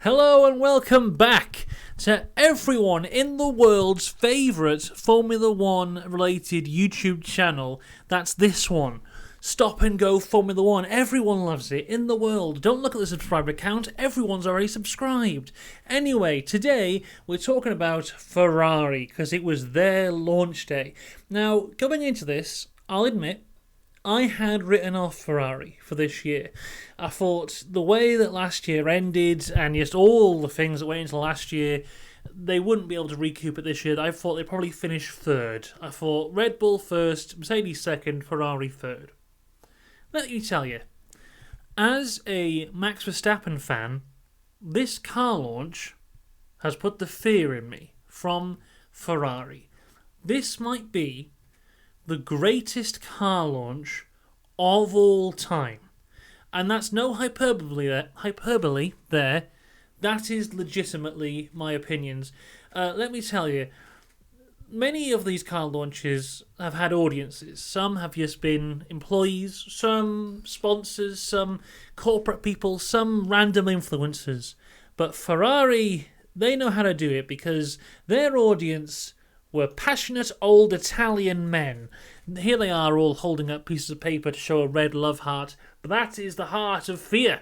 Hello and welcome back to everyone in the world's favourite Formula One related YouTube channel. That's this one. Stop and Go Formula One. Everyone loves it in the world. Don't look at the subscriber count. Everyone's already subscribed. Anyway, today we're talking about Ferrari because it was their launch day. Now, going into this, I'll admit, I had written off Ferrari for this year. I thought the way that last year ended and just all the things that went into last year, they wouldn't be able to recoup it this year. I thought they'd probably finish third. I thought Red Bull first, Mercedes second, Ferrari third. Let me tell you, as a Max Verstappen fan, this car launch has put the fear in me from Ferrari. This might be the greatest car launch of all time. And that's no hyperbole there. That is legitimately my opinions. Let me tell you, many of these car launches have had audiences. Some have just been employees, some sponsors, some corporate people, some random influencers. But Ferrari, they know how to do it because their audience were passionate old Italian men. Here they are all holding up pieces of paper to show a red love heart, but that is the heart of fear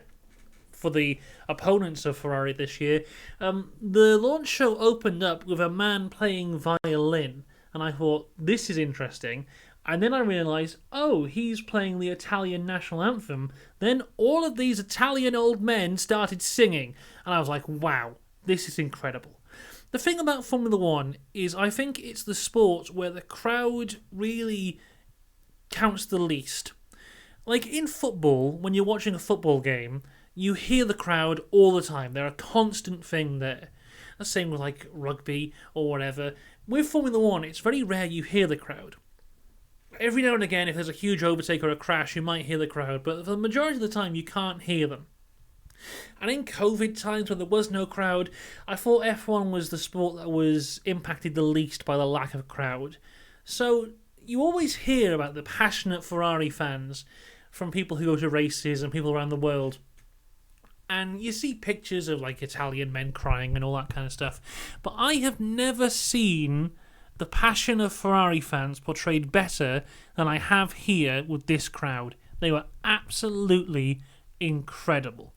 for the opponents of Ferrari this year. The launch show opened up with a man playing violin, and I thought, this is interesting. And then I realised, oh, he's playing the Italian national anthem. Then all of these Italian old men started singing, and I was like, wow, this is incredible. The thing about Formula One is I think it's the sport where the crowd really counts the least. Like in football, when you're watching a football game, you hear the crowd all the time. They're a constant thing there. The same with like rugby or whatever. With Formula One, it's very rare you hear the crowd. Every now and again, if there's a huge overtake or a crash, you might hear the crowd, but for the majority of the time, you can't hear them. And in COVID times when there was no crowd, I thought F1 was the sport that was impacted the least by the lack of crowd. So you always hear about the passionate Ferrari fans from people who go to races and people around the world. And you see pictures of like Italian men crying and all that kind of stuff. But I have never seen the passion of Ferrari fans portrayed better than I have here with this crowd. They were absolutely incredible.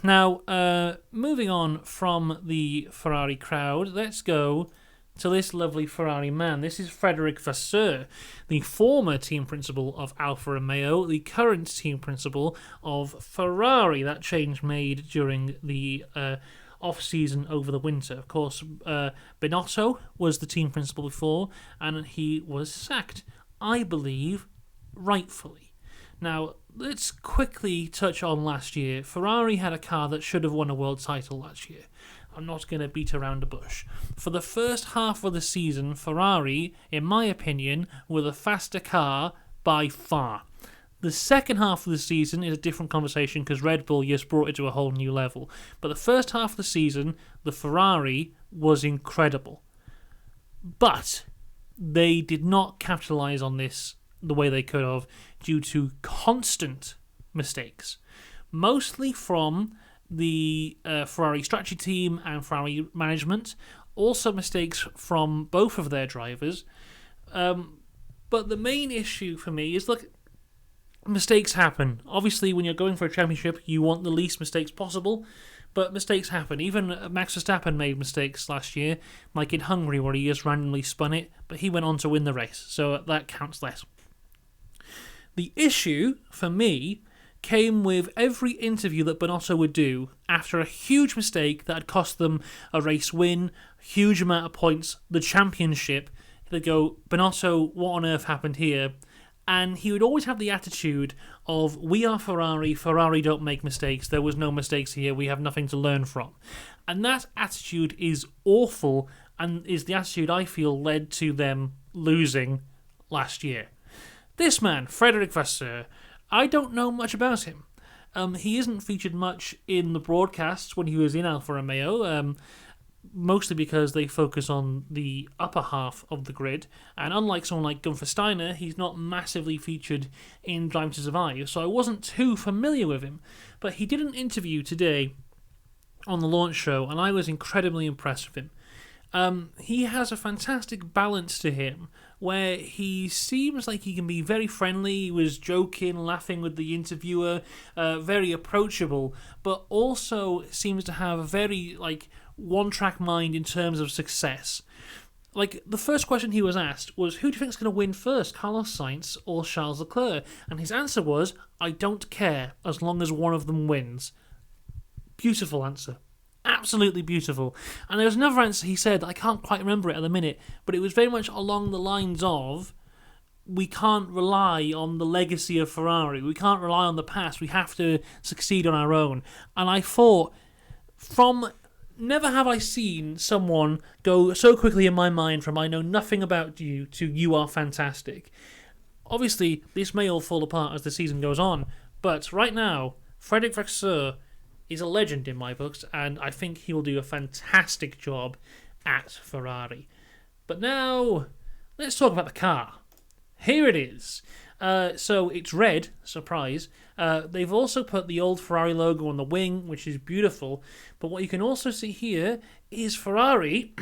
Now, moving on from the Ferrari crowd, let's go to this lovely Ferrari man. This is Frederic Vasseur, the former team principal of Alfa Romeo, the current team principal of Ferrari. That change made during the off-season over the winter. Of course, Binotto was the team principal before, and he was sacked, I believe, rightfully. Now, let's quickly touch on last year. Ferrari had a car that should have won a world title last year. I'm not going to beat around the bush. For the first half of the season, Ferrari, in my opinion, were the faster car by far. The second half of the season is a different conversation because Red Bull just brought it to a whole new level. But the first half of the season, the Ferrari was incredible. But they did not capitalise on this the way they could have due to constant mistakes, mostly from the Ferrari strategy team and Ferrari management, also mistakes from both of their drivers. But the main issue for me is, look, mistakes happen. Obviously, when you're going for a championship, you want the least mistakes possible, but mistakes happen. Even Max Verstappen made mistakes last year, like in Hungary where he just randomly spun it, but he went on to win the race, so that counts less. The issue, for me, came with every interview that Binotto would do after a huge mistake that had cost them a race win, huge amount of points, the championship. They'd go, Binotto, what on earth happened here? And he would always have the attitude of, we are Ferrari, Ferrari don't make mistakes, there was no mistakes here, we have nothing to learn from. And that attitude is awful and is the attitude I feel led to them losing last year. This man, Frederic Vasseur, I don't know much about him. He isn't featured much in the broadcasts when he was in Alfa Romeo, mostly because they focus on the upper half of the grid, and unlike someone like Gunther Steiner, he's not massively featured in Drive to Survive, so I wasn't too familiar with him. But he did an interview today on the launch show, and I was incredibly impressed with him. He has a fantastic balance to him where he seems like he can be very friendly. He was joking, laughing with the interviewer, very approachable, but also seems to have a very one-track mind in terms of success. Like, the first question he was asked was, who do you think is going to win first, Carlos Sainz or Charles Leclerc? And his answer was, I don't care as long as one of them wins. Beautiful answer. Absolutely beautiful. And there was another answer he said, I can't quite remember it at the minute, but it was very much along the lines of, we can't rely on the legacy of Ferrari. We can't rely on the past. We have to succeed on our own. And I thought, never have I seen someone go so quickly in my mind from I know nothing about you to you are fantastic. Obviously, this may all fall apart as the season goes on, but right now, Frederic Vasseur is a legend in my books, and I think he will do a fantastic job at Ferrari. But now, let's talk about the car. Here it is. So it's red, surprise. They've also put the old Ferrari logo on the wing, which is beautiful. But what you can also see here is Ferrari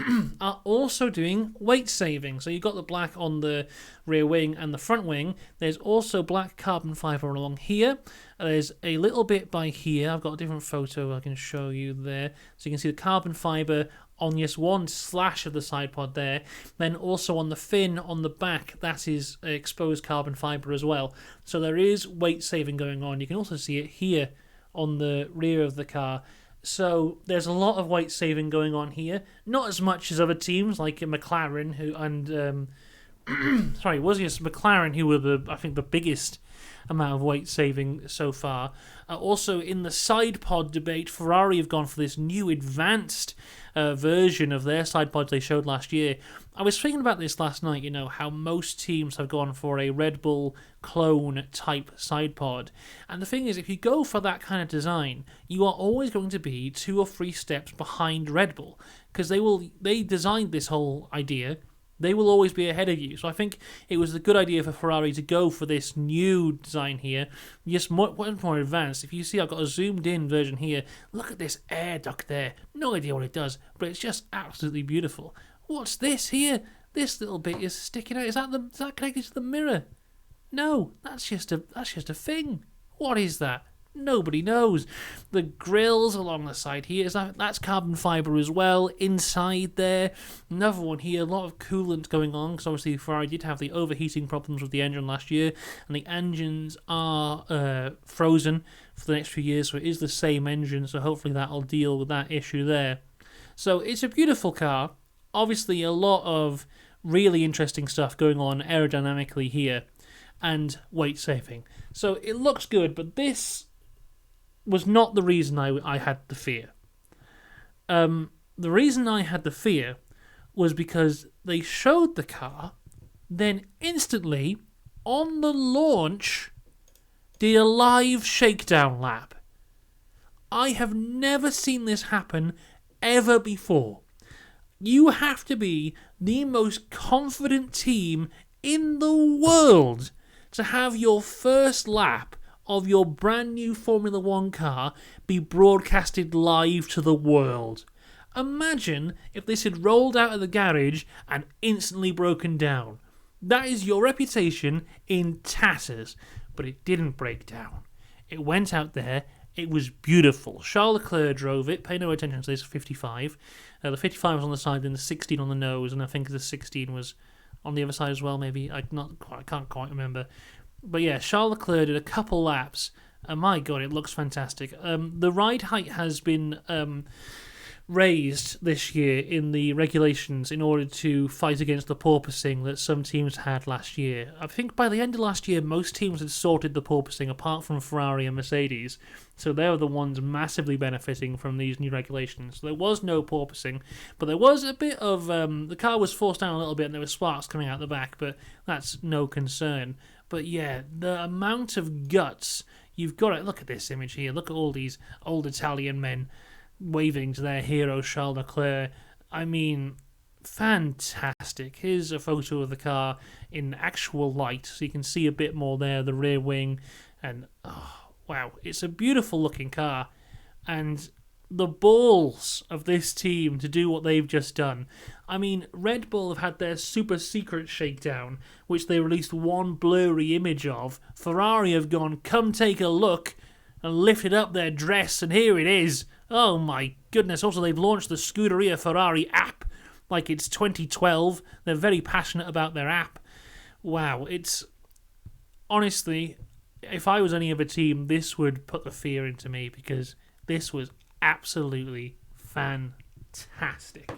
are also doing weight saving. So you've got the black on the rear wing and the front wing. There's also black carbon fibre along here. There's a little bit by here. I've got a different photo I can show you there. So you can see the carbon fibre on just one slash of the side pod there. Then also on the fin on the back, that is exposed carbon fibre as well. So there is weight saving going on. You can also see it here on the rear of the car. So there's a lot of weight saving going on here. Not as much as other teams like McLaren McLaren who were the biggest amount of weight saving so far. Also in the side pod debate, Ferrari have gone for this new advanced version of their side pods they showed last year. I was thinking about this last night, how most teams have gone for a Red Bull clone type side pod. And the thing is, if you go for that kind of design, you are always going to be 2 or 3 steps behind Red Bull, because they designed this whole idea. They will always be ahead of you. So I think it was a good idea for Ferrari to go for this new design here. Just much more advanced. If you see, I've got a zoomed in version here. Look at this air duct there. No idea what it does, but it's just absolutely beautiful. What's this here? This little bit is sticking out. Is that connected to the mirror? No, that's just a thing. What is that? Nobody knows. The grills along the side here, that's carbon fibre as well. Inside there, another one here, a lot of coolant going on, because obviously Ferrari did have the overheating problems with the engine last year, and the engines are frozen for the next few years, so it is the same engine, so hopefully that'll deal with that issue there. So it's a beautiful car. Obviously a lot of really interesting stuff going on aerodynamically here, and weight saving. So it looks good, but this was not the reason I had the fear. The reason I had the fear was because they showed the car, then instantly, on the launch, did a live shakedown lap. I have never seen this happen ever before. You have to be the most confident team in the world to have your first lap of your brand new Formula One car be broadcasted live to the world. Imagine if this had rolled out of the garage and instantly broken down. That is your reputation in tatters. But it didn't break down. It went out there. It was beautiful. Charles Leclerc drove it. Pay no attention to this 55. The 55 was on the side, then the 16 on the nose, and I think the 16 was on the other side as well, maybe. I can't quite remember. But yeah, Charles Leclerc did a couple laps. My God, it looks fantastic. The ride height has been raised this year in the regulations in order to fight against the porpoising that some teams had last year. I think by the end of last year, most teams had sorted the porpoising apart from Ferrari and Mercedes. So they were the ones massively benefiting from these new regulations. So there was no porpoising, but there was a bit of... the car was forced down a little bit and there were sparks coming out the back, but that's no concern. But yeah, the amount of guts you've got it. Look at this image here. Look at all these old Italian men waving to their hero Charles Leclerc. I mean, fantastic. Here's a photo of the car in actual light, so you can see a bit more there, the rear wing, and oh, wow, it's a beautiful looking car. And the balls of this team to do what they've just done. I mean, Red Bull have had their super secret shakedown, which they released one blurry image of. Ferrari have gone, come take a look, and lifted up their dress, and here it is. Oh my goodness. Also, they've launched the Scuderia Ferrari app like it's 2012. They're very passionate about their app. Wow, it's... Honestly, if I was any other team, this would put the fear into me, because this was absolutely fantastic.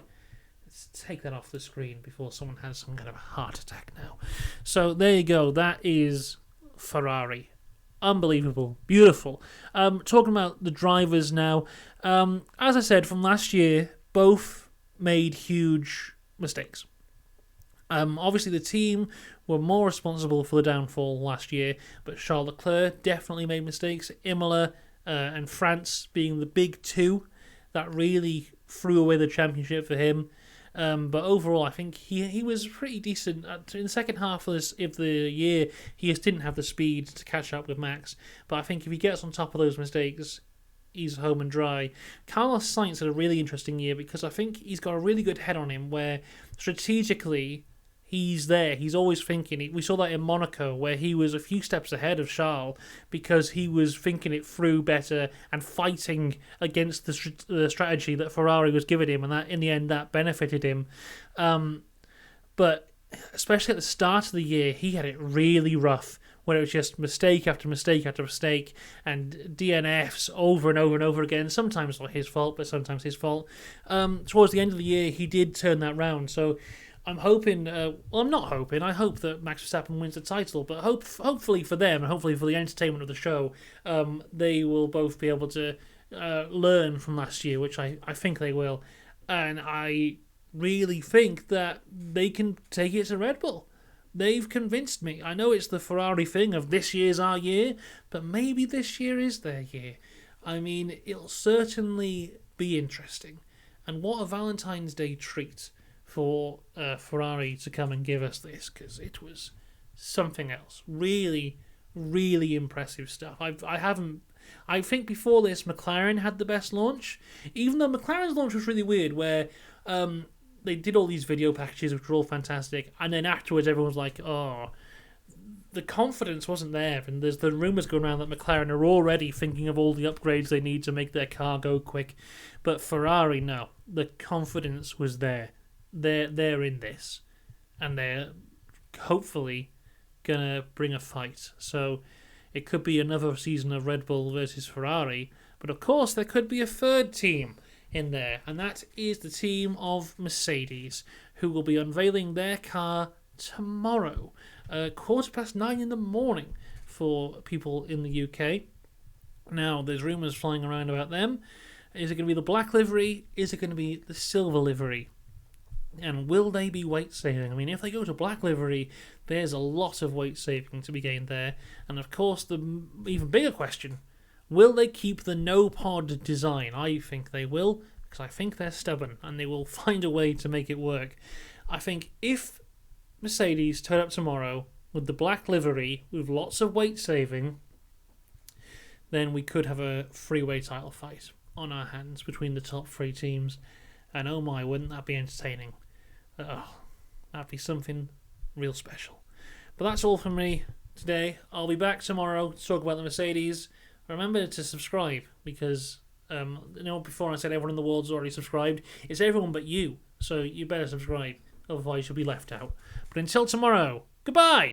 Let's take that off the screen before someone has some kind of a heart attack now. So there you go. That is Ferrari. Unbelievable. Beautiful. Talking about the drivers now. As I said, from last year, both made huge mistakes. Obviously, the team were more responsible for the downfall last year, but Charles Leclerc definitely made mistakes. Imola and France being the big two, that really threw away the championship for him. But overall, I think he was pretty decent. In the second half of the year, he just didn't have the speed to catch up with Max. But I think if he gets on top of those mistakes, he's home and dry. Carlos Sainz had a really interesting year, because I think he's got a really good head on him, where strategically he's there. He's always thinking. We saw that in Monaco, where he was a few steps ahead of Charles because he was thinking it through better and fighting against the strategy that Ferrari was giving him, and that in the end that benefited him. But especially at the start of the year, he had it really rough, where it was just mistake after mistake after mistake, and DNFs over and over and over again. Sometimes not his fault, but sometimes his fault. Towards the end of the year, he did turn that round. So I'm hoping, I'm not hoping, I hope that Max Verstappen wins the title, but hopefully for them, and hopefully for the entertainment of the show, they will both be able to learn from last year, which I think they will. And I really think that they can take it to Red Bull. They've convinced me. I know it's the Ferrari thing of this year's our year, but maybe this year is their year. I mean, it'll certainly be interesting. And what a Valentine's Day treat for Ferrari to come and give us this, because it was something else. Really, really impressive stuff. I think before this, McLaren had the best launch, even though McLaren's launch was really weird, where they did all these video packages, which were all fantastic, and then afterwards everyone was like, oh, the confidence wasn't there, and there's the rumours going around that McLaren are already thinking of all the upgrades they need to make their car go quick. But Ferrari, no, the confidence was there. They're in this, and they're hopefully gonna bring a fight. So it could be another season of Red Bull versus Ferrari, but of course there could be a third team in there, and that is the team of Mercedes, who will be unveiling their car tomorrow, 9:15 in the morning for people in the UK. Now, there's rumours flying around about them. Is it going to be the black livery? Is it going to be the silver livery? And will they be weight saving? I mean, if they go to black livery, there's a lot of weight saving to be gained there. And of course, the even bigger question, will they keep the no-pod design? I think they will, because I think they're stubborn, and they will find a way to make it work. I think if Mercedes turn up tomorrow with the black livery, with lots of weight saving, then we could have a freeway title fight on our hands between the top three teams. And oh my, wouldn't that be entertaining? That'd be something real special. But that's all from me today. I'll be back tomorrow to talk about the Mercedes. Remember to subscribe, because before I said everyone in the world's already subscribed. It's everyone but you, so you better subscribe, otherwise you'll be left out. But until tomorrow, goodbye!